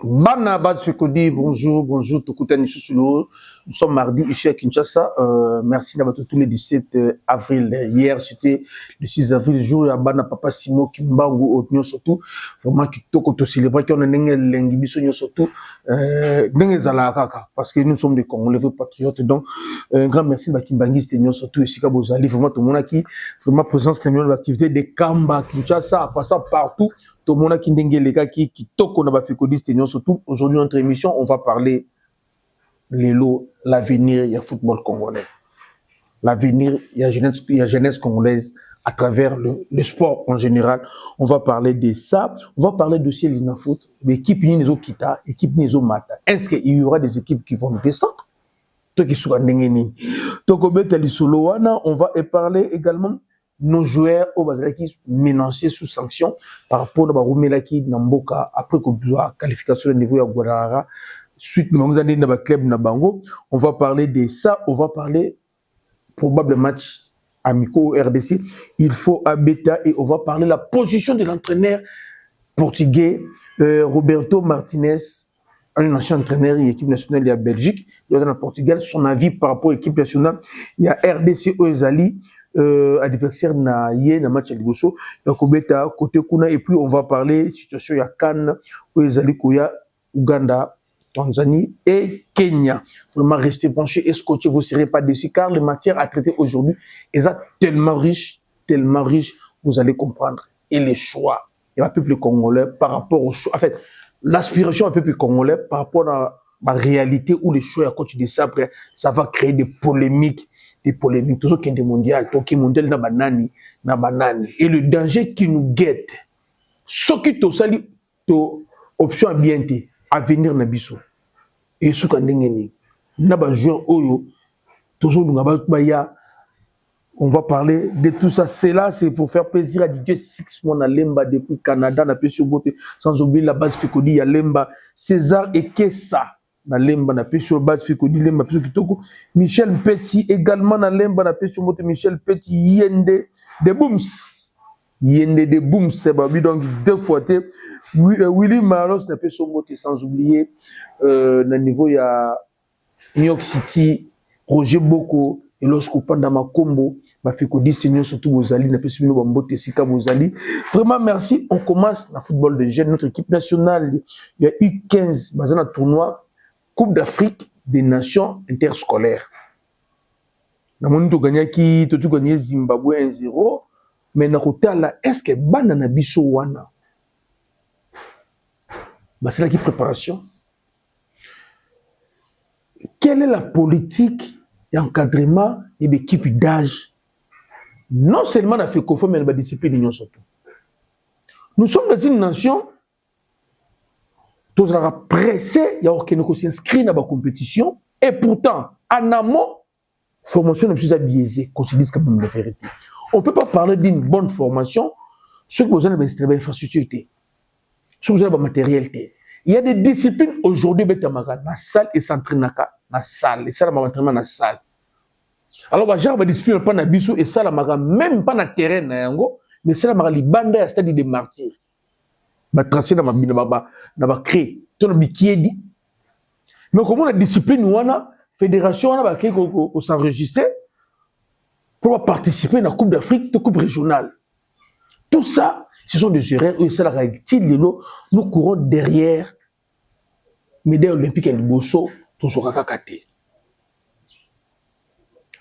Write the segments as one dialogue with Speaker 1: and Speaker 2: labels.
Speaker 1: Bana Baz Fekodi, bonjour, bonjour, Tokutani Susulo. Nous sommes mardi ici à Kinshasa. Merci d'avoir tous les 17 avril. Hier, c'était le 6 avril, jour à Bana Papa Simo Kimbangu, Otnyo surtout. Vraiment, qui toko célébrer qu'on a n'engue bisonyo surtout. N'engue zalakaka, parce que nous sommes des Congolais patriotes. Donc, un grand merci à Kimbangi, c'était surtout ici à Bozali. Vraiment, tout le monde qui, vraiment, présence, c'était l'activité des Kamba, Kinshasa, en passant partout. Tout le monde qui les gars qui toko na ba Fekodi, c'était surtout. Aujourd'hui, notre émission, on va parler l'avenir, il y a football congolais. L'avenir, il y a jeunesse congolaise à travers le sport en général. On va parler de ça. On va parler de Céline Foot, l'équipe Nizo Kita, l'équipe Nizo Mata. Est-ce qu'il y aura des équipes qui vont descendre? Toi qui sont en on va parler également nos joueurs au Bazalaki menacés sous sanction par rapport à Rumelaki Namboka après que la qualification au niveau de Guadalajara. Suite nous allons dans le club Nabango, on va parler de ça, on va parler probable match amicaux au RDC, il faut à Beta et on va parler de la position de l'entraîneur portugais Roberto Martinez, un ancien entraîneur de l'équipe nationale de la Belgique, dans le Portugal, son avis par rapport à l'équipe nationale, il y a RDC Oezali, adversaire na yé na match à Ligoso, il y a Kobeta côté Kuna et puis on va parler situation il y a Cannes Oezali Koya Ouganda, Tanzanie et Kenya. Vraiment, restez penchés et scotchés, vous ne serez pas déçus car les matières à traiter aujourd'hui sont tellement riches, vous allez comprendre. Et les choix, il y a un peuple congolais par rapport au choix. En fait, l'aspiration du peuple congolais par rapport à la réalité où les choix à côté de ça, après, ça va créer des polémiques. Tout ce qui est mondial, tout ce qui est mondial, na banani. Et le danger qui nous guette, ce qui est option à bien avenir na biso et ce qu'on ndengeni na ba joueur oyo toujours on va parler de tout ça. C'est là, c'est pour faire plaisir à Dieu. 6 mois na Lemba depuis Canada na Pesio Bote, sans oublier la base Fekodi ya Lemba César et Kessa na Lemba na Pesio base Fekodi Lemba Pesio Kitoko Michel Petit également na Lemba na Pesio Bote Michel Petit Yende de Booms c'est babi donc deux fois Willy Maros n'a pas son mot sans oublier le niveau il y a New York City Roger Boko et lorsqu'on prend dans ma combo ma fait que distinguer surtout Bozali n'a pas su nous bambote Sika Bozali vraiment merci. On commence le football de jeunes, notre équipe nationale il y a eu 15 dans un tournoi Coupe d'Afrique des Nations interscolaires na moni to gagné Zimbabwe 1-0 mais na kotala est-ce que banana biso wana c'est la préparation. Quelle est la politique d'encadrement et d'équipe d'âge? Non seulement dans FECOFA, mais dans la discipline d'union surtout. Nous sommes dans une nation, tous les pressés, il y a aucun qui s'inscrit dans la compétition, et pourtant, en amont, formation n'est pas biaisée, qu'on se dise quand même la vérité. On ne peut pas parler d'une bonne formation, ce que vous avez besoin d'infrastructure. Il y a des disciplines aujourd'hui, la salle et s'entraîner la salle, et ça, l'entraînement dans la salle. Alors, j'ai des disciplines pas na biso et ça, même pas na terrain, mais c'est la libanda à stade de martyrs. Ba tracé dans ma créé, ton bikiedi. Mais comment la discipline ou la fédération on a créé pour s'enregistrer pour participer à la Coupe d'Afrique, la Coupe régionale. Tout ça. Ce sont des erreurs et c'est la réalité. Nous courons derrière médaille olympique et le bosso, tout ce qu'on.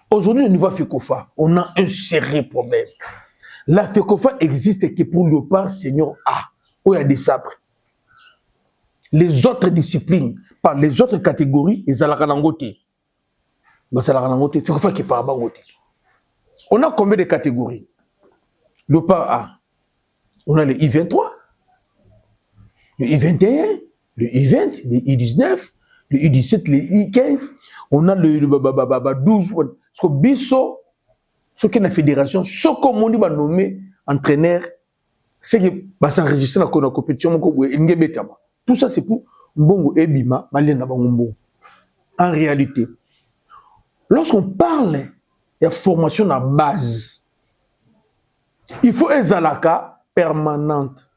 Speaker 1: Aujourd'hui, au niveau FECOFA, on a un sérieux problème. La FECOFA existe que pour le pas Seigneur A, où il y a des sabres. Les autres disciplines, par les autres catégories, ils ont la rangoté. C'est la rangoté, FECOFA qui part à bangoté. On a combien de catégories? Le pas A. On a le I-23, le I-21, le I-20, le I-19, le I-17, le I-15. On a le 12. Parce que Bisso, ce qui est la fédération, ce qu'on dit nommé entraîneur, c'est que va s'enregistrer dans la compétition. Tout ça, c'est pour Mbongo Ebima, Malien Nabangombo. En réalité, lorsqu'on parle de formation à base, il faut un zalaka permanente.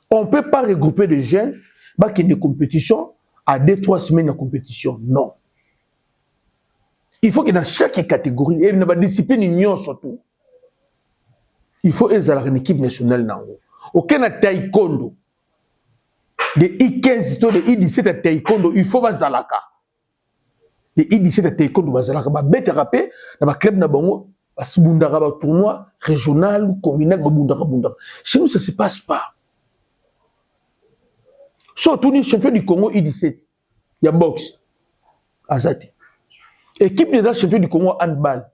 Speaker 1: On ne peut pas regrouper des jeunes qu'il y ait une compétition, à 2-3 semaines de compétition. Non. Il faut que dans chaque catégorie, il y ait une discipline union surtout. Il faut avoir une équipe nationale. Aucun taekwondo, de I-15, de I-17 à taekwondo, il faut bazalaka. De I-17 à taekwondo, bazalaka. Bête rapé, dans le club, bundara ba tournoi régional ou communal, bundara. Chez nous, ça ne se passe pas. Surtout les champions du Congo I-17, il y a boxe, Azati. Équipe des champions du Congo handball,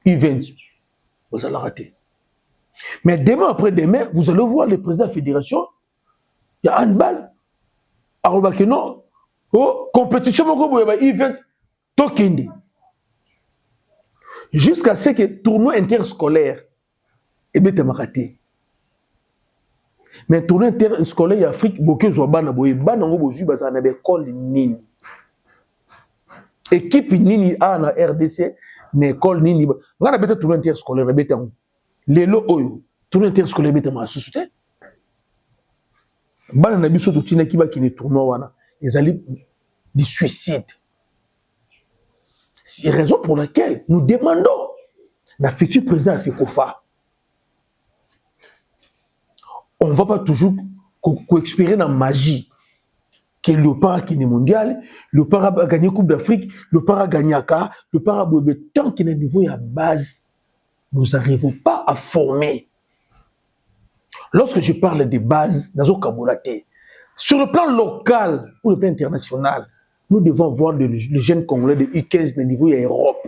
Speaker 1: I-20, vous allez rater. Mais demain après demain, vous allez voir le président de la fédération, il y a handball. Alors que non, oh, compétition, I-20, tokende. Jusqu'à ce que tournoi interscolaire, et bien, tu as raté. Mais tournoi interscolaire en Afrique, beaucoup de gens ont une école nini. Équipe nini a na RDC, une école nini. On a besoin de tournoi interscolaire, les lots oyo, tournoi interscolaire, ma société. Bana na biso to tina kiba qui ne tournoi wana, ils allaient du suicide. C'est la raison pour laquelle nous demandons la future président de FECOFA. On ne va pas toujours expérimenter dans la magie que le para qui est mondial, le para a gagné la Coupe d'Afrique, le para a gagné ACA, le para a gagné. Tant qu'il y a un niveau à base, nous n'arrivons pas à former. Lorsque je parle de base, dans sur le plan local ou le plan international, nous devons voir les jeunes Congolais de U15 de niveau à Europe.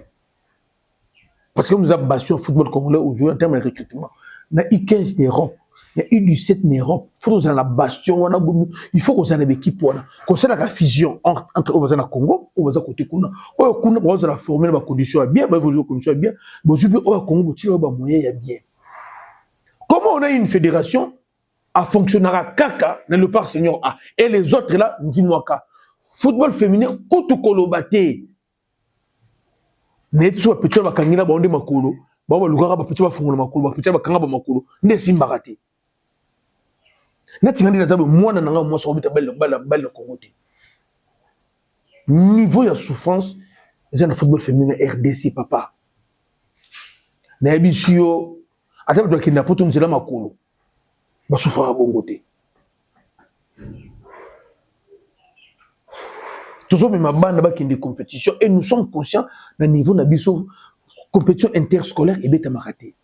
Speaker 1: Parce que nous avons battu le football congolais aujourd'hui en termes de recrutement. Il y a U15 d'Europe, il y a U17 d'Europe. Il faut que nous ayons la bastion, il faut que nous ayons une équipe. Qu'on ait la fusion entre le Congo et le côté Kuna. Au Kuna, nous allons former les conditions bien, les conditions bien. Au Congo, nous avons les moyens bien. Comment on a une fédération à fonctionnera Kaka dans le parc Seigneur A et les autres là, Nzimwaka. Football féminin, Koutou Kolobate. N'est-ce pas petit bakangina ba onde makolo, ba lugara ba petit ba fungola makolo, ba petit bakanga ba makolo, ne simbarate. Na tingandi na tabo mwana nanga mwa so bita belle Congo te. Niveau de souffrance, c'est un football féminin RDC papa. Na ebisio ataba to kinda poto nzela makolo. Ba souffra bongo te. Toujours mes bande qui des compétitions et nous sommes conscients d'un niveau de compétition interscolaire et bêta maraté.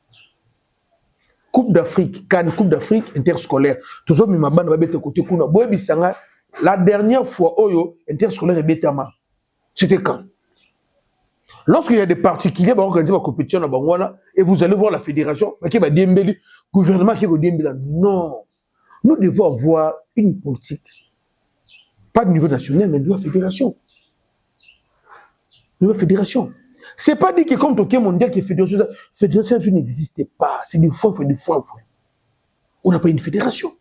Speaker 1: Coupe d'Afrique, Cannes, Coupe d'Afrique interscolaire. Toujours mes bande bêta côté kuna. Boy bisanga la dernière fois oyo interscolaire et bêta ma. C'était quand? Lorsqu'il y a des particuliers qui organisent la compétition et vous allez voir la fédération qui va dire gouvernement qui va dire non. Nous devons avoir une politique. Pas de niveau national, mais de la fédération. De la fédération. Ce n'est pas dit que comme Tokyo mondial, que fédération n'existe pas. C'est du foin. On n'a pas une fédération.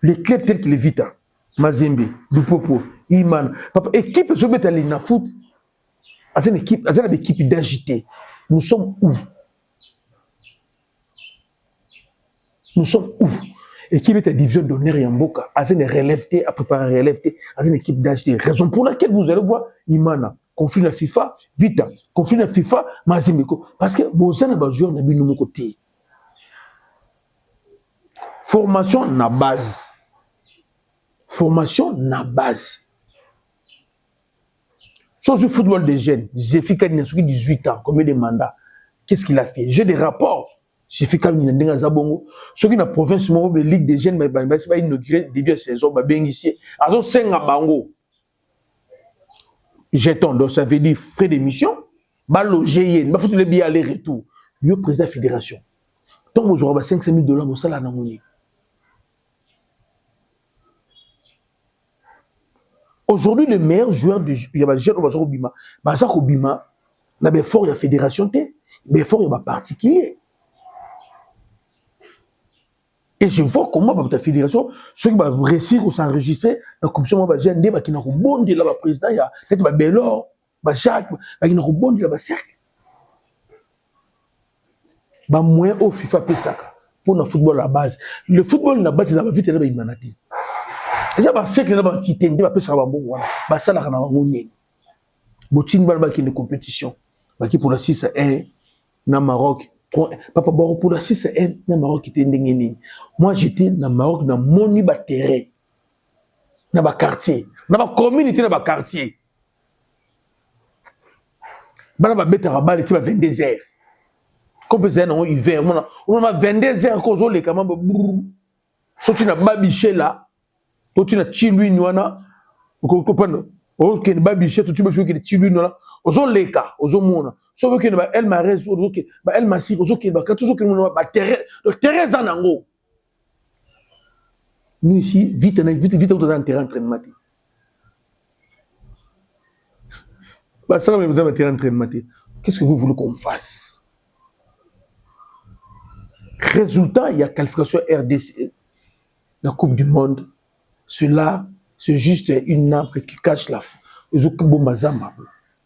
Speaker 1: Les clubs tels que les Vita, Mazembe, Lupopo, Iman, équipe se mettent à l'INA foot. C'est une équipe d'agité. Nous sommes où? Nous sommes où? Équipe de division d'honneur et Mboka, à une relève à préparer relève à une équipe d'HD. Raison pour laquelle vous allez voir Imana, conflit de la FIFA, Vita, conflit de la FIFA, Mazimeko. Parce que vous avez des joueurs de mon côté. Formation na base. Formation na base. Sur le football des jeunes, Zefika Ninasuki, 18 ans, combien de mandats? Qu'est-ce qu'il a fait? J'ai des rapports. J'ai fait comme une dingue à Zabongo. Ceux qui dans la province, la Ligue des jeunes, c'est pas inauguré début de saison, bien ici. Alors, c'est un bango. Jetons, donc ça veut dire frais d'émission. Loger, il faut que les billets aller-retour. Le président de la fédération. Tant que vous aurez $500,000, vous allez en avoir. Aujourd'hui, le meilleur joueur de jeune au Bima, au Bima, il y a fort de la fédération, il y a fort de particulier. Et je vois comment la fédération, ceux qui vont réussir à s'enregistrer, la commission va gérer des qui n'ont pas bon de la président, il y a peut-être Bellor, Jacques, qui n'ont pas bon de la cercle. Moins au FIFA Pesaka. pour le football à la base. Le football à la base, c'est la vite de l'humanité. Et ça, c'est que les entités, ils peuvent savoir bon, voilà. Ça, là, on a un Botin Balba qui est une compétition. Qui pour la 6-1, dans le Maroc. Papa, pour la 6-1, dans le Maroc, qui était une. Moi, j'étais dans le Maroc, dans mon terrain. Dans le quartier. Dans la communauté, dans le quartier. Dans la bête à balle, il y a 22 heures. Comme vous avez un hiver, on a 22 heures qu'on a les camarades. Soit tu n'as pas biché là, soit tu n'as chilui noana. Vous comprenez? Ou qui n'est pas biché, tu peux faire que chilui noana. Aux autres les cas, aux autres monde. Soit que elle m'a raison, aux autres elle m'a si, aux autres qui quand tout ce que nous avons terrain, le terrain en ango. Nous ici, vite, on a un terrain d'entraînement. Ça, même un terrain d'entraînement. Qu'est-ce que vous voulez qu'on fasse? Résultat, il y a qualification RDC, la Coupe du Monde. Cela, c'est juste une arbre qui cache la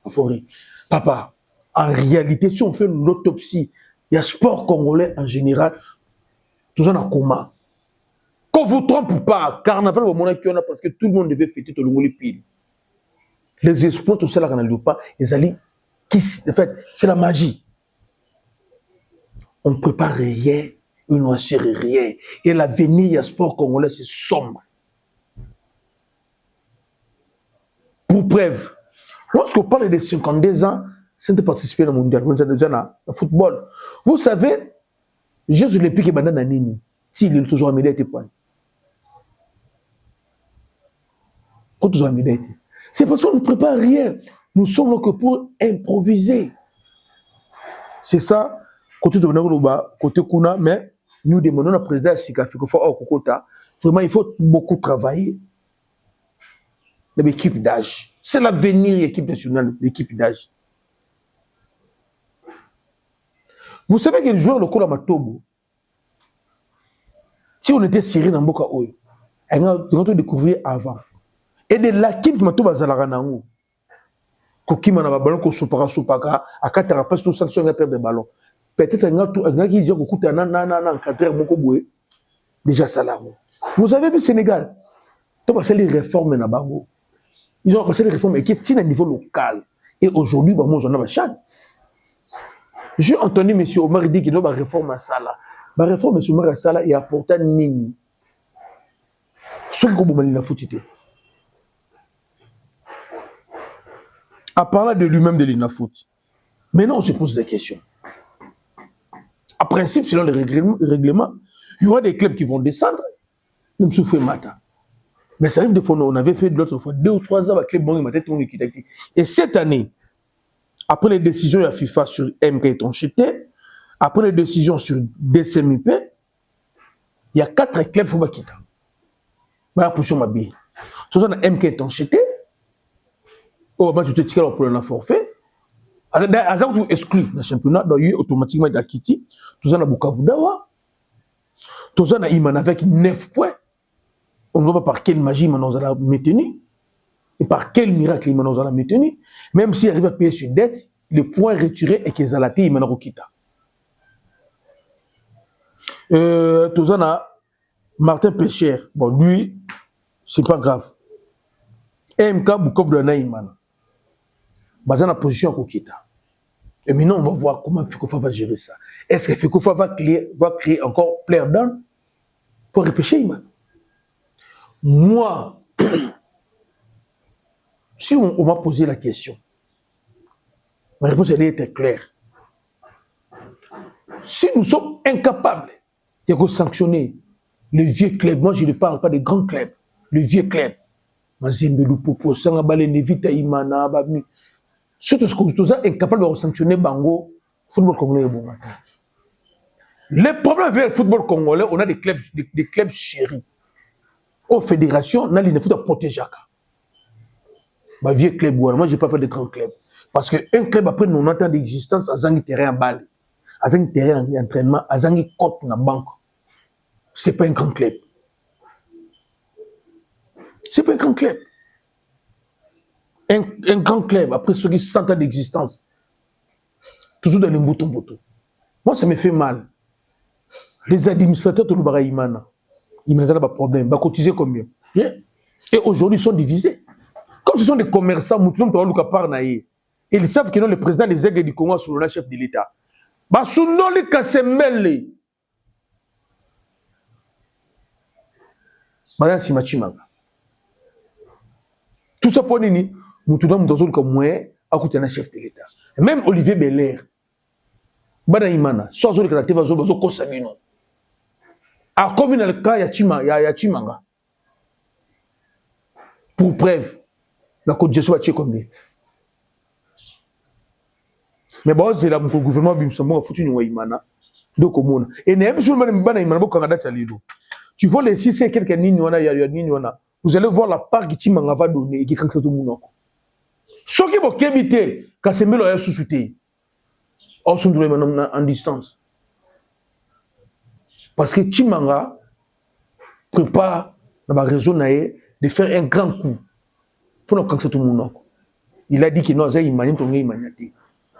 Speaker 1: forêt. Papa, en réalité, si on fait l'autopsie, il y a sport congolais en général, tout ça en coma. Qu'on vous trompe pas, carnaval au moment qu'il y en a parce que tout le monde devait fêter tout le monde pile. Les espoirs, tout ça là, qu'on n'a pas, les alliés, en fait, c'est la magie. On ne prépare rien, on ne assure rien. Et l'avenir, il y a sport congolais, c'est sombre. Pour preuve, lorsqu'on parle de 52 ans, c'est de participer au mondial, au football. Vous savez, Jeux olympiques et bandana nini, s'il est toujours à médaille, c'est parce qu'on ne prépare rien. Nous sommes là que pour improviser. C'est ça. Côté Kuna, mais nous demandons au président Sikafi qu'il faut vraiment, il faut beaucoup travailler. L'équipe d'âge. C'est l'avenir de l'équipe nationale, l'équipe d'âge. Vous savez que les joueurs locaux à Matobo, si on était serré dans Boka Oyo, on a découvert avant. Et de la kin qui Matobo Zalaranango, Kokima na ballon ko sopaka, à 4 rapes tout sanction à perdre des ballons. Peut-être un qui dit que un encadreur moko boé déjà salamo. Vous avez vu Sénégal, tu passer les réformes na bango. Ils ont passé les réformes qui est à niveau local. Et aujourd'hui, bah, moi, j'en ai ma chaîne. J'ai entendu M. Omar dire qu'il doit avoir réforme à Sala. La réforme M. Omar à Sala est apportée à Nini. Ce qui est la foutité. À parler de lui-même de l'INAFOOT. Maintenant, on se pose des questions. En principe, selon les règlements, il y aura des clubs qui vont descendre. Même souffrir matin. Mais ça arrive de fois, on avait fait de l'autre fois 2 ou 3 ans avec les bons et et cette année, après les décisions de la FIFA sur MK et Tonchete, après les décisions sur DCMUP, il y a 4 clubs qui vont quitter. Voilà pour ma bille. Tout ça, MK et Tonchete, au moment où tu te tires pour un forfait, à ça, tu exclus le championnat, donc il y a automatiquement d'acquitté. Tout ça, on a Bukavu Dawa. Tout ça, on a Iman avec 9 points. On ne voit pas par quelle magie il nous a maintenu. Et par quel miracle il nous a maintenu. Même s'il arrive à payer sur dette, le point retiré est qu'ils ont la il m'a requitté. Tout ça, on a Martin Pécher. Bon, lui, c'est pas grave. MK Bukavu de Naïman. Basé la position à Kokita. Et maintenant, on va voir comment Fekofa va gérer ça. Est-ce que Fekofa va créer encore player down pour repêcher Iman? Moi, si on m'a posé la question, ma réponse elle était claire. Si nous sommes incapables de sanctionner le vieux club, moi je ne parle pas des grands clubs, le vieux club, Mazembe Lupopo, Sangabale, Nevita Imana, Babni, surtout ce que nous sommes incapables de sanctionner Bango, football congolais est bon. Le problème avec le football congolais, on a des clubs chéris. Aux fédérations, on a les foot à protéger. Ma vieux club, moi je n'ai pas peur de grands clubs. Parce qu'un club, après 90 ans d'existence, a un terrain à balle, a un terrain d'entraînement, a un compte dans la banque. Ce n'est pas un grand club. Ce n'est pas un grand club. Un grand club, après 100 ans d'existence, toujours dans les boutons. Moi, ça me fait mal. Les administrateurs de l'Oubaraïmana, ils n'ont pas de problème. Ils vont cotiser combien? Et aujourd'hui, ils sont divisés. Comme ce sont des commerçants, ils savent que non, le président des aigles du Congo est le chef de l'État. Basunoli Kasembele. Madame Simachimanga. Tout ça pour nous, nous sommes comme moi, à côté d'un chef de l'État. Même Olivier Belair. Badaïmana, soit je le cas, je a comme dans le cas, il y a Chimanga. Pour preuve, la Côte de Soie, combien? Mais bon, c'est là que le gouvernement a foutu une Waïmana. Donc, au monde. Et même si vous avez tu vois les 6 et quelques Niniwana, vous allez voir la part que Chimanga va donner et qui est tout le monde. Ce qui est évité, quand c'est mieux, sous soutien. On se trouve en distance. Parce que Chimanga prépare dans la région de faire un grand coup pour nous cancer tout le monde. Il a dit que nous avons imagné.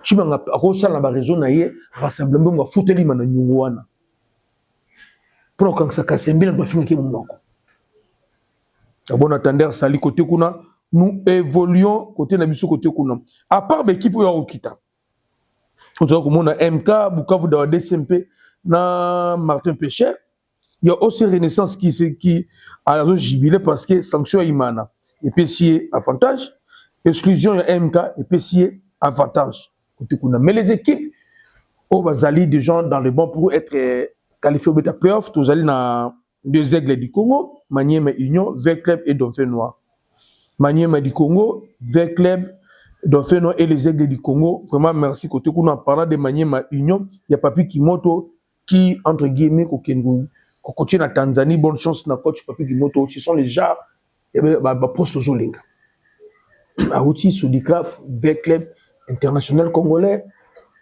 Speaker 1: Chimanga a reçu dans la région de rassemblement de foutre les mains Nyungwana. Pour nous cancer Kasembele nous faire un monde. Bon attendeur sali côté kuna nous évoluons côté nabiso côté kuna. À part l'équipe où Okita. On dirait que mon MK Bukavu dans DCMP na Martin Pécher. Il y a aussi Renaissance qui a la zone jubilé parce que sanction Imana. Et PCA avantage, exclusion il y a MK et PCA avantage. Mais les équipes, oh bazali des gens dans le bon pour être qualifiés au bêta playoff, tous allez dans deux aigles du Congo, Maniema Union, Vert Club et Dauphin Noir. Maniema du Congo, Vert Club, Dauphin Noir et les aigles du Congo. Vraiment merci côté qu'on en parlant de Maniema Union, il y a Papi Kimoto qui entre guillemets Kokengu. Coach na Tanzanie, bonne chance na coach Papi Kimoto. Ce sont les gens poste aux Olinga. Aouti Sodigraph, Vert Club international congolais.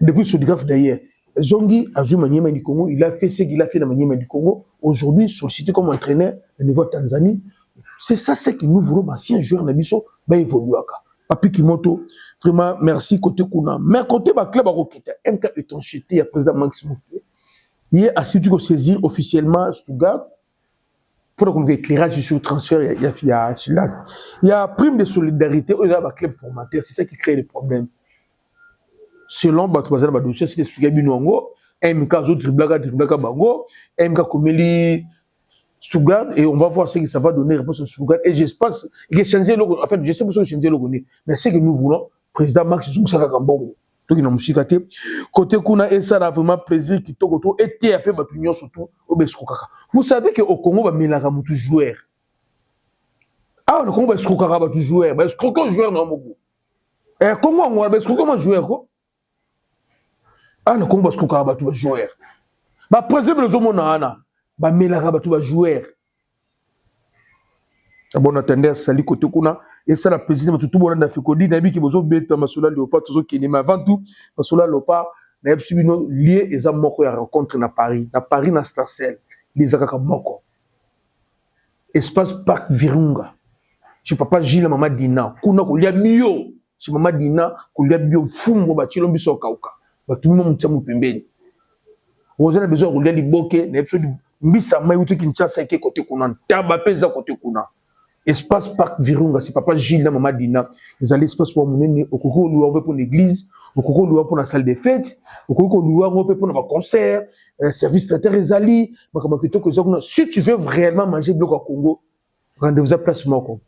Speaker 1: Depuis Sodigraph d'ailleurs, Zongi a joué Maniema du Congo. Il a fait ce qu'il a fait dans Maniema du Congo. Aujourd'hui, sollicité comme entraîneur au niveau de Tanzanie. C'est ça, c'est que nous voulons, ancien joueur Nabiso, évoluer. Papi Kimoto, vraiment merci côté Kuna. Mais côté club à Rokita, MK est enchaîné, il y a président Maxime. Il a su saisir officiellement Stuttgart pour qu'on ait éclairage sur le transfert. Il y a prime de solidarité au club formateur. C'est ça qui crée les problèmes. Selon Batouazal Badouché, c'est expliqué Binouango, MK zo driblaga bango, MK Komeli Stuttgart, et on va voir ce que ça va donner réponse à Stuttgart. Et j'espère qu'il a changé le logo. En fait, je sais pas si il a changé le logo. Mais c'est que nous voulons, président Max Zoumsaka Gambongo. Donc, il a moussikaté. Côté Kuna, et ça a vraiment plaisir qui toque autour, et TAP Batunion surtout au Beskrokaka. Vous savez qu'au Congo, va Milaka Moutou joueur. Ah, le Congo va Beskrokaka Batou joueur. Beskrokaka joueur, non, mon et comment on va Beskrokaka joueur, quoi? Ah, le Congo va Beskrokaka Batou joueur. Bah, président de Zomo Nahana, bah, Milaka Batou joueur. Bon attendez, sali côté kuna et ça la plaisir de tout le monde fait codi nabi qui besoin bête masula léopard tout qui mais avant tout masula léopard na subino lié et ça moko ya rencontre na Paris na Starcell les akaka moko espace parc Virunga je papa Gilles maman Dina kuna ko lia bio si maman Dina ko lia bio fumbo ba tilo biso kauka ba tout le monde tsamu pembeni vous avez besoin ko lia liboke na episode mbisa mai uti Kinshasa ke côté kuna taba pesa côté kuna. Espace Parc Virunga, c'est papa Gilles, la maman Dina. Ils allaient espace pour mener au Koko louer pour l'église, au Koko louer pour la salle des fêtes, au Koko louer pour un concert, service traiteur Ezali. Si tu veux réellement manger bloc au Congo, rendez-vous à place Moko.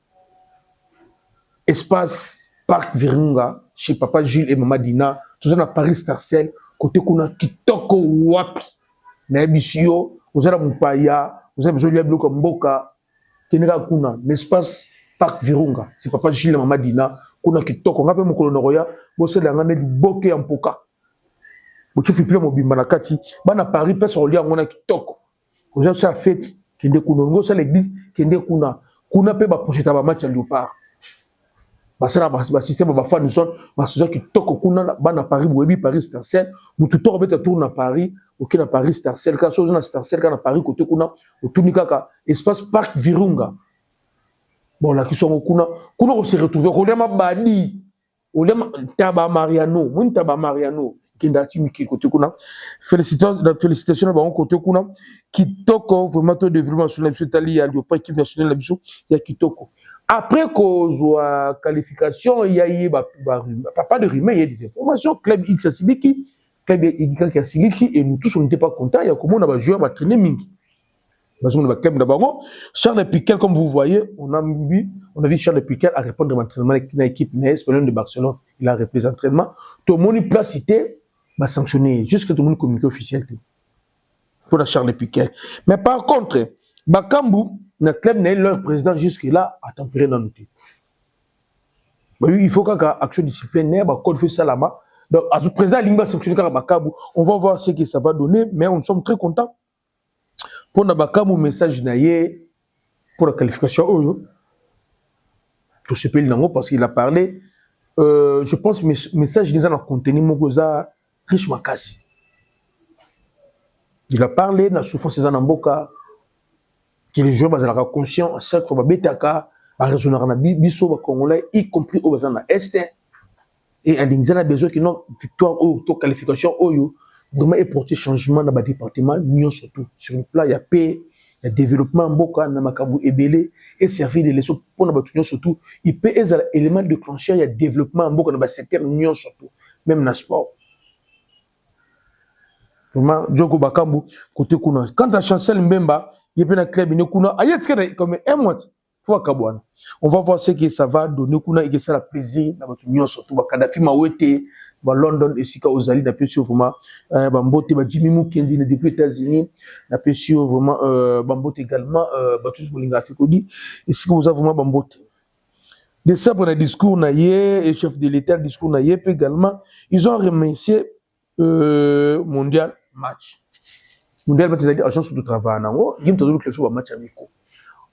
Speaker 1: Espace Parc Virunga, chez papa Gilles et maman Dina, tout ça dans Paris Starcell, côté Kuna Kitoko Wapi, Nabisio, vous avez Moupaya, vous avez besoin de bloc au Mboka. Kenega kuna l'espace Parc Virunga c'est papa Gilles maman Dina kuna kitoko ngape mokolo noroya bose la ngane boke ampoka botu pipile mobimba na kati bana Paris pesa olia ngona kitoko oja sa fête kende kuna ngo sa l'église kende kuna pe ba projeter ba match à Léopard basala ba système ba fan zone ba soja kitoko kuna bana Paris boyebi Paris Starcell mutu to robeta tourne à Paris OK na Paris Starcell ka so na Starcell ka na Paris côté kuna otuni kaka espace Parc Virunga bon la qui sont kuna on se retrouver on lema badi on lema taba Mariano Kendati Miki côté kuna. Félicitations à bon côté kuna. Kitoko vraiment tout développement sur la Italie, il y a l'équipe nationale la biso, il y a Kitoko. Après qu'on soit qualification, il y a eu pas de rumeur, il y a des informations. Club X a Siliki, Club X a Siliki, et nous tous on n'était pas contents. Il y a comment on a joué à traîner Mingi. Parce qu'on a club d'abord. Charles Piquet, comme vous voyez, on a vu Charles Piquet à répondre à l'entraînement avec l'équipe espagnole de Barcelone. Il a repris l'entraînement. Tout le monde place cité, va sanctionner jusqu'à tout le monde communiqué officiel pour la Charles Piquet. Mais par contre, Bakambu, le club n'est leur président jusque-là à tempérer dans notre. Il faut qu'à action disciplinaire, code fait ça là-bas. Donc, à ce président, il va sanctionner Bakambu. On va voir ce que ça va donner, mais on sommes très contents. Pour Bakambu, message naïe pour la qualification, je sais pas le parce qu'il a parlé. Je pense que message n'est pas contenu Mogoza riche makasi. Il a parlé de la souffrance des Anamboka, que les joueurs sont conscients à chaque fois Betaka, Biso Congolais, y compris au Bazana Est, et à l'Indiana besoin qu'ils ont victoire ou qualification vraiment est porté changement dans le département, surtout sur le plan, il y a paix, il y a développement, Mboka, Namakabu, Ebele, et servir des leçons pour nous surtout. Il peut être un élément déclencheur, il y a développement, Mboka, dans le secteur, surtout, même dans le sport. Vraiment, Djoko Bakambu, côté Kuna. Quant à Chancel Mbemba, il y a un club, il y a comme un mois. On va voir ce que ça va donner Kuna et que ça a plaisir dans notre union, surtout Kadhafi Mawete, London et Sika Ozali, n'a pas su vraiment Bambote, Jimmy Mukendi depuis les États-Unis, n'a pas su vraiment Bambote également, Batus Molinga Fikodi, et si vous avez vraiment Bambote. De ça, pour le discours naïe et chef de l'État, le discours naïe également, ils ont remercié mondial match. Mondial match, c'est-à-dire agence de travail. Il y a toujours le match amical.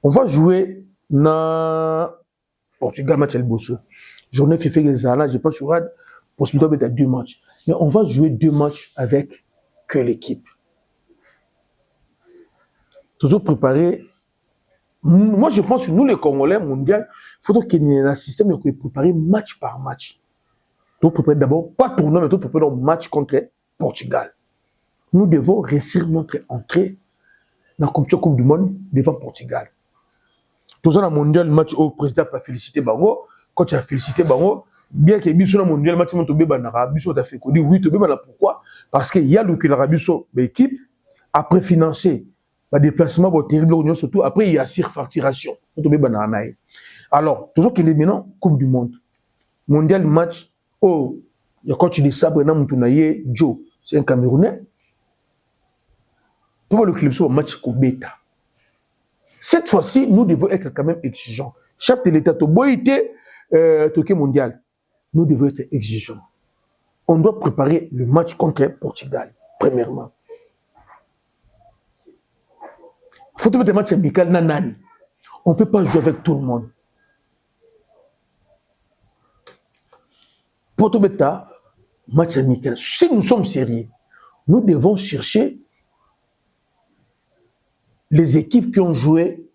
Speaker 1: On va jouer dans Portugal match El Bosso. Journée FIFA Gezala, je pense sur possibilité de 2 matchs. Mais on va jouer 2 matchs avec que l'équipe. Toujours préparé. Moi, je pense que nous, les Congolais mondial, il faudrait qu'il y ait un système qui préparer match par match. Donc, préparer d'abord, pas tournoi, mais préparer un match contre Portugal. Nous devons réussir notre entrée dans la compétition Coupe du Monde devant Portugal. Tout ça, dans le mondial, match au président a félicité Bango. Quand tu as félicité Bango, bien que Bissou dans le mondial, match Montobe Banara, Bissou a fait oui, Tobe Banara, pourquoi? Parce qu'il y a le L'Arabie Saoudite, l'équipe, après financer le déplacement, terrible, surtout après il y a surfacturation. Alors, toujours qu'il est maintenant Coupe du Monde. Mondial match, oh, il y a quand tu dis ça, Joe, c'est un Camerounais. Pour le club, c'est un match Kobeta. Cette fois-ci, nous devons être quand même exigeants. Chef de l'État, Toboïté, Toké mondial, nous devons être exigeants. On doit préparer le match contre Portugal, premièrement. Il faut mettre un match amical, nanani. On ne peut pas jouer avec tout le monde. Pour tout mettre match amical, si nous sommes sérieux, nous devons chercher les équipes qui ont joué,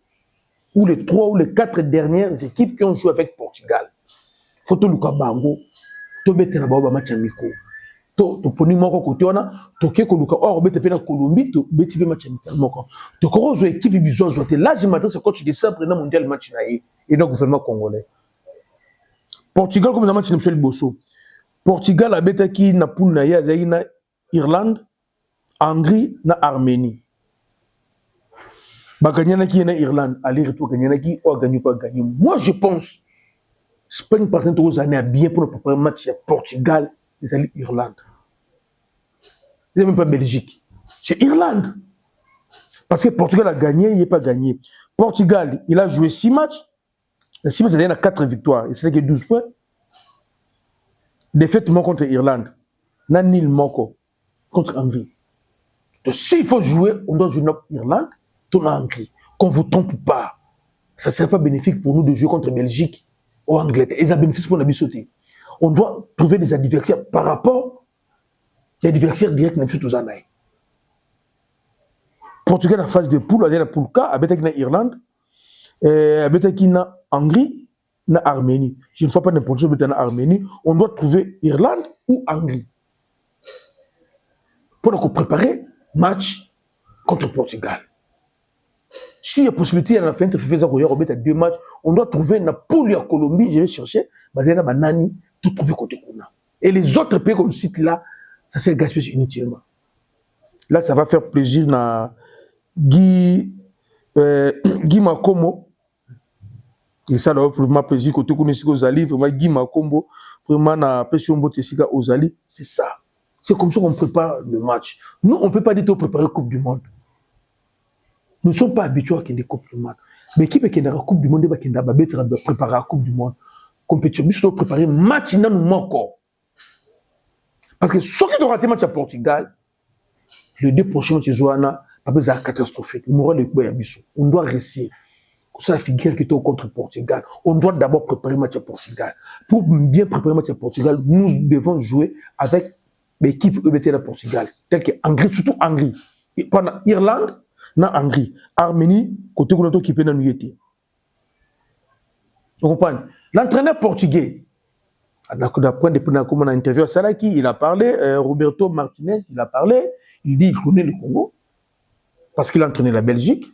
Speaker 1: ou les 3 ou les 4 dernières équipes qui ont joué avec Portugal. Faut tout le Bango, to mettre un match amical. To poni moko côté on a to ke ko luka or bete pena Colombie to beti be match amical moko. To ko jouer équipe biso jouer là je m'adresse au coach de ça prenant mondial match naïe et donc gouvernement congolais. Portugal comme le match de Michel Bosso. Portugal a bete qui na poule naïe azai na Irlande, Hongrie na Arménie. Baganyana qui est en Irlande, aller-retour, Ganyana qui a gagné pas gagné. Moi, je pense, Spain partenaire aux années à bien pour le match à Portugal, ils allaient Irlande. Ils même pas Belgique. C'est Irlande. Parce que Portugal a gagné, il n'est pas gagné. Portugal, il a joué 6 matchs. Les 6 matchs, il a 4 victoires. Il s'est fait 12 points. Défaite contre Irlande. Nanil Moko contre Hongrie. Donc, s'il faut jouer, on doit jouer contre Irlande. Qu'on ne vous trompe pas, ça ne serait pas bénéfique pour nous de jouer contre Belgique ou Angleterre. Et ça bénéficie pour la sauter. On doit trouver des adversaires par rapport aux adversaires directs dans tous les Portugal en phase de poule, il y a la poule K, avec l'Irlande, avec la Hongrie, la Arménie. Je ne vois pas n'importe quoi avec l'Arménie. On doit trouver Irlande ou Hongrie. pour préparer match contre Portugal. S'il y a possibilité, à la fin de faire 2 matchs, on doit trouver une poule à Colombie, je vais chercher, Bazena Banani, tout trouver côté Kuna. Et les autres pays qu'on cite là, ça c'est gaspillé inutilement. Là, ça va faire plaisir à Guy Makomo. Et ça, là, vraiment plaisir côté Kuna, c'est Ozali, vraiment Guy Makombo, vraiment na Pession Botesika Ozali, c'est ça. C'est comme ça qu'on prépare le match. Nous, on ne peut pas dire qu'on prépare la Coupe du Monde. Nous ne sommes pas habitués à la Coupe du Monde. Mais l'équipe qui est dans la Coupe du Monde, qui est préparer la Coupe du Monde. Compétition, nous devons préparer un match dans nous encore. Parce que ceux qui ont raté le match à Portugal, les 2 prochains matchs, c'est catastrophique. On doit réussir. C'est la figure qui est contre Portugal. On doit d'abord préparer le match à Portugal. Pour bien préparer le match à Portugal, nous devons jouer avec l'équipe EBT de Portugal, telle que Hongrie, surtout Hongrie. Pendant Irlande, na Hongrie, Arménie, côté de qui peut nous aider. Vous comprenez? L'entraîneur portugais, depuis qu'on a interviewé Salaki, il a parlé, Roberto Martinez, il a parlé, il dit qu'il connaît le Congo, parce qu'il a entraîné la Belgique.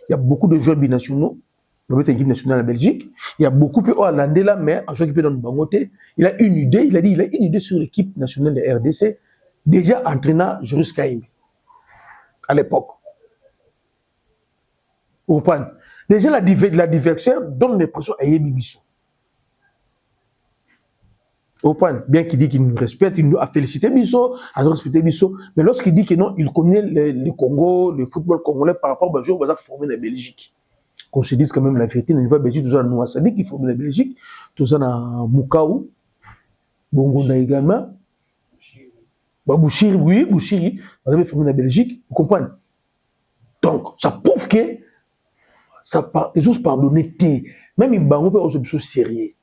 Speaker 1: Il y a beaucoup de joueurs binationaux, l'équipe nationale de la Belgique. Il y a beaucoup de Hollandais là, mais à chaque équipe dans le Bangoté, il a une idée, il a dit il a une idée sur l'équipe nationale de RDC, déjà entraînant Joris Kaïm, à l'époque. Vous comprenez? Déjà, l'adversaire donne l'impression à Yébi Bissou. Vous comprenez? Bien qu'il dit qu'il nous respecte, il nous a félicité Bissou, a respecté Bissou, mais lorsqu'il dit que non, il connaît le Congo, le football congolais par rapport aux joueurs qui ont formé la Belgique. Qu'on se dise quand même la vérité, au niveau de la Belgique, tout ça, nous a dit qu'il formait la Belgique, tout ça, dans Mukaou, Bongonda également, Bouchiri, oui, Bouchiri, vous avez formé la Belgique, vous comprenez? Donc, ça prouve que les autres pardonnent, même ils ont des choses sérieuses.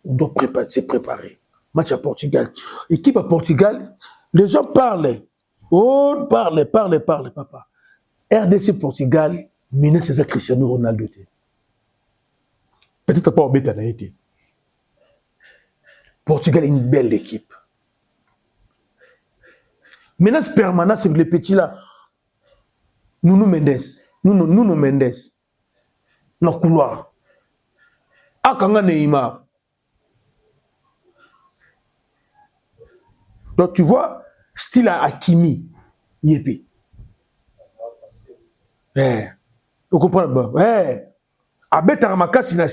Speaker 1: On doit se préparer. Match à Portugal. Équipe à Portugal, les gens parlent. Oh, parlent, papa. RDC Portugal, mené César Cristiano Ronaldo. Peut-être pas au Bétana été. Portugal est une belle équipe. Menace permanente, c'est les petits là. Nuno Mendes. Nuno Mendes. Dans le couloir. Akanga Neymar. Donc tu vois, style à Hakimi. Yépi. Vous comprenez? Abeta Ramakasi na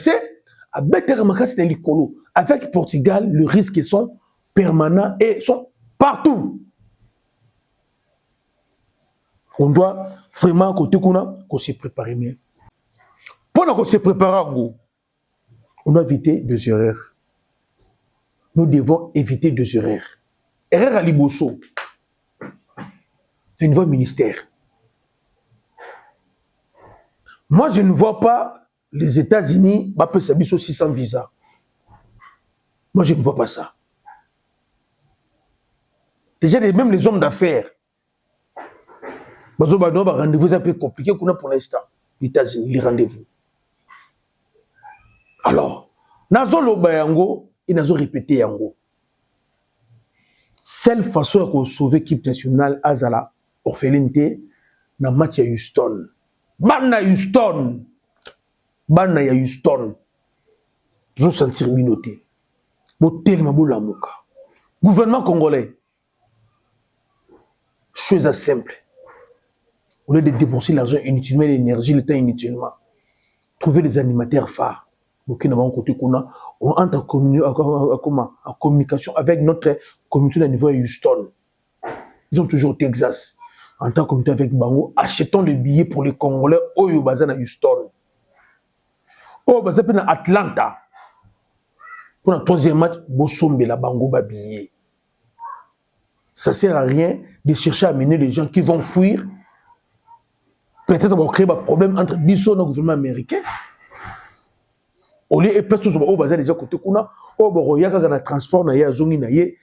Speaker 1: l'icolo. Avec Portugal, le risque sont permanents et sont partout. On doit vraiment côté qu'on se prépare mieux. Pendant qu'on se prépare, on doit éviter 2 erreurs. Nous devons éviter 2 erreurs. Erreur à Liboso. C'est une voie ministère. Moi, je ne vois pas les États-Unis baper sa bise aussi sans visa. Moi, je ne vois pas ça. Déjà, même les hommes d'affaires, rendez-vous un peu compliqué pour l'instant. Les États-Unis, les rendez-vous. Alors, Nazo Loba Yango et Nazo répété Yango. Seule façon de sauver l'équipe nationale à la orphelinité, dans le match à Houston. Banna Houston. Je sentir minoté. Gouvernement congolais. Chose simple. Au lieu de dépenser l'argent inutilement, l'énergie, le temps inutilement, trouver des animateurs phares. On entre en communication avec notre communauté de niveau Houston. Ils ont toujours au Texas. En tant que communauté avec Bango, achetons les billets pour les Congolais au Yobaza à Houston. Au Yobaza à Atlanta. Pour le 3e match, Bossombe la Bango ba billet. Ça ne sert à rien de chercher à amener les gens qui vont fuir. Peut-être qu'on va créer un problème entre Bissau et le gouvernement américain. Au lieu de faire tout ça, on va déjà côté kuna, on va regarder le transport na ya zongi na ye.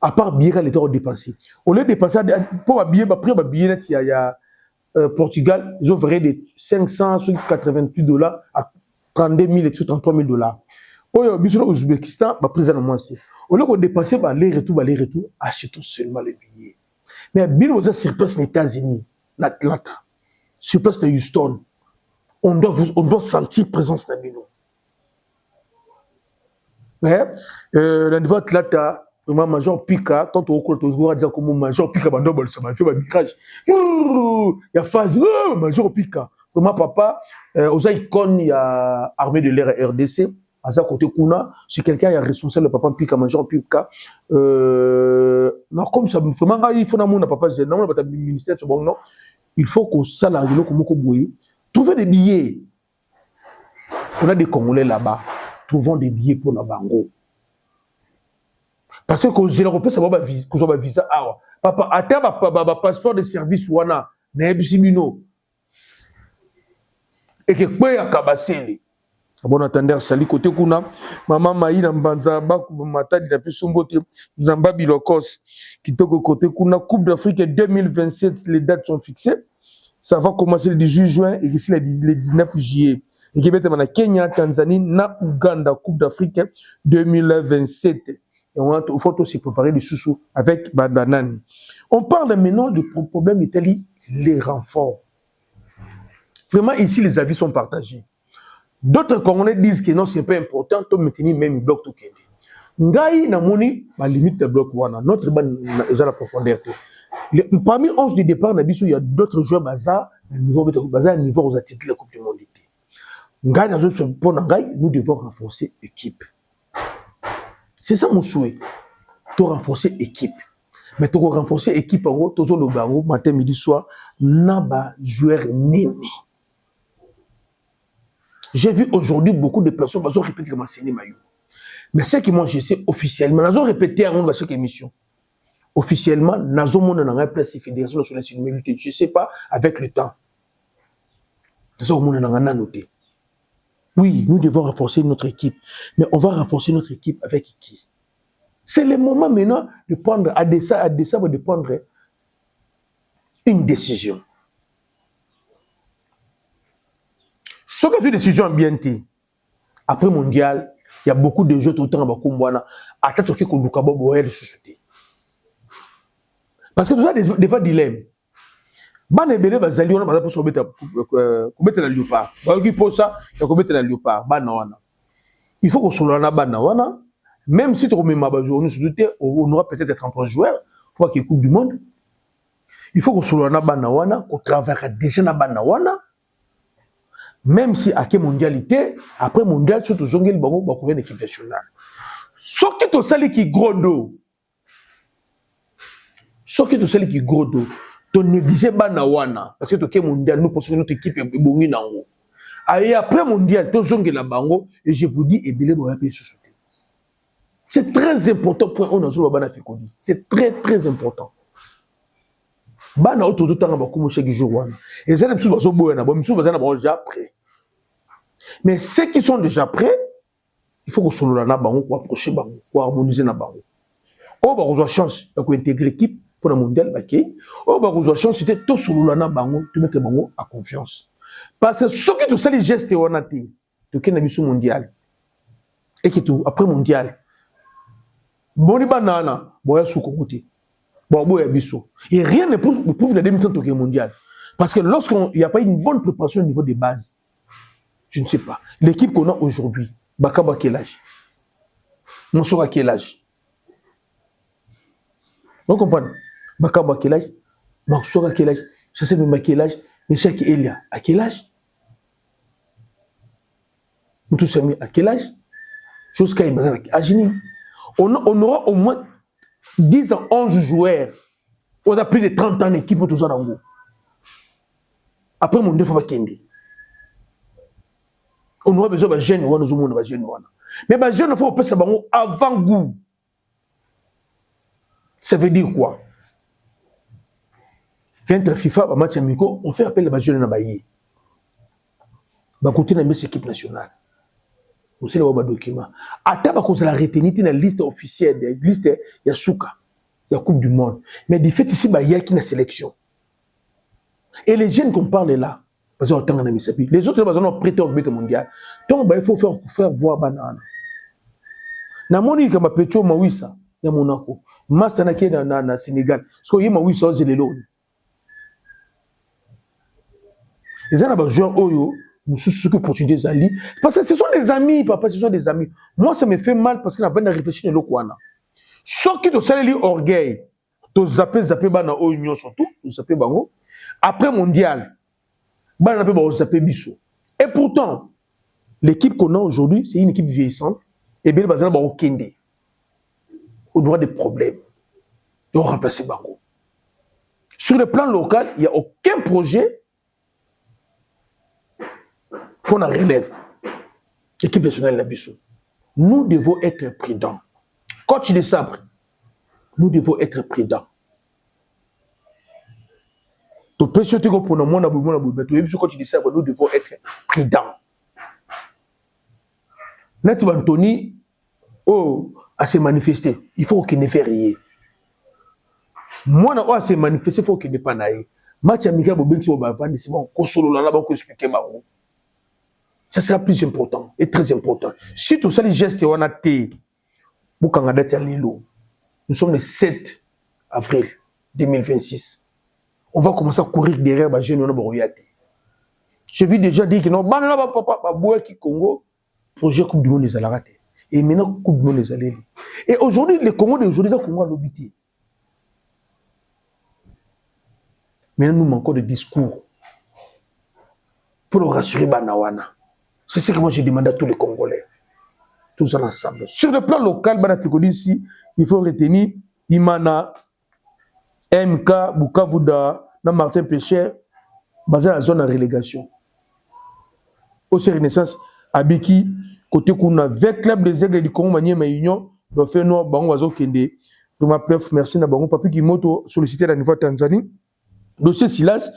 Speaker 1: À part billet qu'à l'État a dépensé. Au lieu de dépenser pour un billet, après un billet il y a Portugal, ils ont fait de 588 $ à 32 000 et 33 000 $. Au Ouzbékistan, bah prise à moins. Au lieu de dépenser aller-retour, achetons seulement les billets. Mais bien vous êtes sur place aux États-Unis, l'Atlanta, sur place de Houston, on doit sentir présence de Bino. Mais le niveau Atlanta, vraiment Major Pika, quand on voit dire comme Major Pika, ça m'a fait un micrage. Il y a phase, Major Pika. Vraiment papa, aux icônes, il y a armée de l'air RDC. À ça côté Kuna, c'est quelqu'un qui est responsable de papa Pika, Major Pika. Non, comme ça, vraiment, il faut que papa, c'est non, le ministère, c'est bon, non. Il faut que ça, là, trouver des billets. On a des Congolais là-bas. Trouvons des billets pour la bango. Parce que quand les Européens, ça va visa. Papa, attends, passeport de service, wana, nebsimino. Et que quoi y a kabaseli. Bon attendeur, sali côté kuna, maman maïna mbanza baku matadi na pisumbote, Zamba Bilokos, qui toko côté kuna, Coupe d'Afrique 2027, les dates sont fixées. Ça va commencer le 18 juin et ici le 19 juillet. Et qui va être Kenya, Tanzanie, na Uganda, Coupe d'Afrique 2027. Et il faut aussi préparer les sous avec Bananani. On parle maintenant du problème Italie, les renforts. Vraiment, ici, les avis sont partagés. D'autres Congolais disent que non, ce n'est pas important, de maintenir même bloc to Kenya. Ngai na moni, ma limite de bloc wana. Notre ban est à la profondeur. Parmi 11 du départ, il y a d'autres joueurs bazar, niveau aux titres de la Coupe du Monde. Nous devons renforcer l'équipe. C'est ça mon souhait. De renforcer l'équipe. Mais de renforcer l'équipe, tout le bango, matin, midi, soir, naba joueur néné. J'ai vu aujourd'hui beaucoup de personnes qui ont répété que Massini Mayou. Mais ce que moi je sais officiellement, nous avons répété à chaque émission. Officiellement, nous avons un place fédération nationale de l'humilité. Je ne sais pas, avec le temps. Nous avons noté. Oui, nous devons renforcer notre équipe. Mais on va renforcer notre équipe avec qui? C'est le moment maintenant de prendre, à décembre, de prendre une décision. Ce que une décision bien été. Après le mondial, il y a beaucoup de jeux tout le temps à Bakumbwana. À tête que nous avons de société. Parce que tout ça, des fois, dilemme. Ban ebele bazali wana baza poso kobeta na léopard. Ba yoki posa ya kobeta na léopard bana wana. Il faut qu'on soit na bana wana, même si tu remets ma base nous on aura peut-être 33 joueurs, faut pas qu'il y ait Coupe du Monde. Il faut qu'on soit na bana wana, qu'on travaille déjà na bana wana. Même si à quelle mondialité, après mondial surtout zongel bango ba couvrir l'équipe nationale. Ce qui to sali qui gros dos. Ce qui to sali qui gros dos. Tu négliges Banawana parce que tu es mondial, nous pensons que notre équipe est bonne en haut. Et après mondial, tu es la bango et je vous dis, c'est très important pour on a joué Bana Fikodi. C'est très très important. Bana auto tout temps ba chaque jour. Et ça les choses déjà prêts. Mais ceux qui sont déjà prêts, il faut que soit na bango pour approcher bango, pour harmoniser na bango. Oh ba on a chance de intégrer l'équipe pour le mondial, oh, bah, vous avez chance, c'était tout sur le bango, tu mets bango à confiance. Parce que ce qui tout ça, les gestes, on a été, tu es un mondial. Et qui tout, après mondial, bon, les bananes, bon, il y a sous côté. Bon, il y a biso. Et rien ne prouve la démission de mondial. Parce que lorsqu'il n'y a pas une bonne préparation au niveau des bases, je ne sais pas. L'équipe qu'on a aujourd'hui, Bakaba, quel âge? Monsour à quel âge? Vous comprenez? Bakaba à quel âge? Mansour à quel âge? Ça c'est même à quel âge? Mais Cheikh Elia à quel âge? Moutou Sami à quel âge? Chose qu'à Agini. On aura au moins 10 à 11 joueurs. On a plus de 30 ans d'équipe pour tout ça dans le. Après mon défaut, on aura besoin de jeunes, on a besoin de jeunes. Mais les jeunes, il faut passer avant goût. Ça veut dire quoi? Fin FIFA, match amico, on fait appel à la jeune Nabaye. Bah côté de cette équipe nationale. Vous savez le document. Attends parce que la retenue dans la liste officielle, la liste Yasuka, la Coupe du Monde. Mais du fait ici, bah il y a qui na sélection. Et les jeunes qu'on parle là, parce que autant les autres ils ont prêté au but mondial. Donc bah il faut faire voir banane. Na moni kama Petro Mawisa ya Monaco. Master na ki na Sénégal. Parce que yi Mawisa ozelelo. Les gens là joueurs oyo mususu que opportunité zali parce que ce sont des amis papa, ce sont des amis. Moi ça me fait mal parce que na vient réfléchir le kwana. Sauf que to saleli orgueil. To zapper bana oyo nyo surtout, to zapper bango. Après mondial, bana pe ba zapper biso. Et pourtant l'équipe qu'on a aujourd'hui, c'est une équipe vieillissante et bien bazala ba okende. On aura des problèmes. On va remplacer bango. Sur le plan local, il n'y a aucun projet qu'on en relève. L'équipe nationale Nabiso. Nous devons être prudents. Coach de sabre, nous devons être prudents. Nous devons être prudents. Nathalie Anthony, à se manifester, il faut qu'il ne fasse rien. Moi, à se manifester, il faut qu'il ne pas naïe. Match amical, ça sera plus important et très important. Si tout ça, les gestes, on a été, nous sommes le 7 avril 2026. On va commencer à courir derrière les jeunes. Je vis déjà dire que non, papa, qui Congo, projet Coupe du Monde des Alarate. Et maintenant, Coupe du Monde des Alélés. Et aujourd'hui, les Congo d'aujourd'hui, c'est Congo à l'obité. Maintenant, nous manquons de discours pour le rassurer Banawana. C'est ce que moi j'ai demandé à tous les Congolais. Tous ensemble. Sur le plan local, ici, il faut retenir Imana, MK, Bukavuda, Martin Pécher, basé dans la zone de relégation. Au Renaissance, Abiki, côté qu'on a avec club des aigles du Congo, Manier, Maïunion, doit faire noir, Bango, Wazo, Kende. Vraiment, merci, Nabango, Papi, qui moto sollicité à la niveau Tanzanie. Dossier Silas,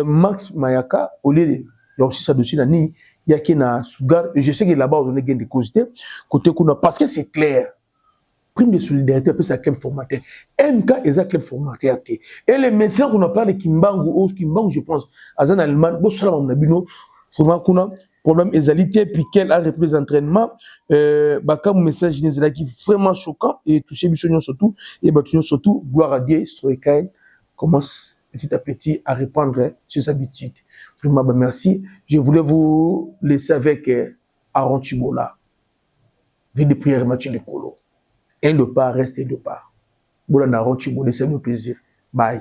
Speaker 1: Max Mayaka, au lieu il y a aussi sa dossier Nani, il y a qui na Sugar, et je sais que là-bas, on a gagné des causités, côté qu'on a, parce que c'est clair. Prime de solidarité, c'est un club formateur. MK est un club formateur. Et les médecins qu'on a parlé de Kimbangu, je pense, à Zan Allemagne, bon, ça, on a vu, problème égalité, puis quel a repris les entraînements, Baka, mon message, qui est vraiment choquant, et touché Bissonion surtout, et Batunion surtout, gloire à Dieu, Stroikain commence petit à petit à répandre ses habitudes. Vraiment, merci. Je voulais vous laisser avec Aaron Chibola. Vie de prière, Mathieu de Colo. Un de part, restez de part. Bon, Aaron Chibola, c'est un plaisir. Bye.